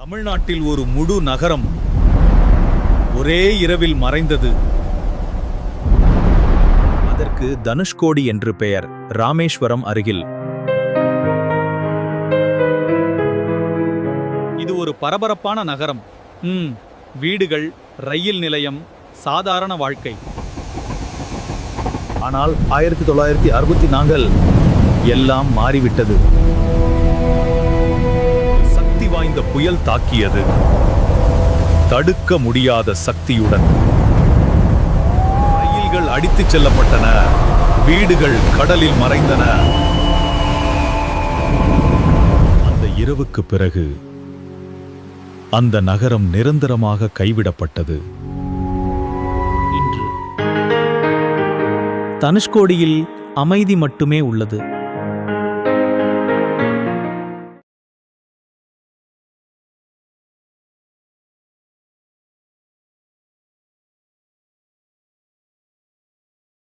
தமிழ்நாட்டில் ஒரு முழு நகரம் ஒரே இரவில் மறைந்தது. அதற்கு தனுஷ்கோடி என்று பெயர். ராமேஸ்வரம் அருகில். இது ஒரு பரபரப்பான நகரம். வீடுகள், ரயில் நிலையம், சாதாரண வாழ்க்கை. ஆனால் 1964 எல்லாம் மாறிவிட்டது. சக்தி வாய்ந்த புயல் தாக்கியது, தடுக்க முடியாத சக்தியுடன். ரயில்கள் அடித்துச் செல்லப்பட்டன, வீடுகள் கடலில் மறைந்தன. அந்த இரவுக்கு பிறகு அந்த நகரம் நிரந்தரமாக கைவிடப்பட்டது. இன்று தனுஷ்கோடியில் அமைதி மட்டுமே உள்ளது.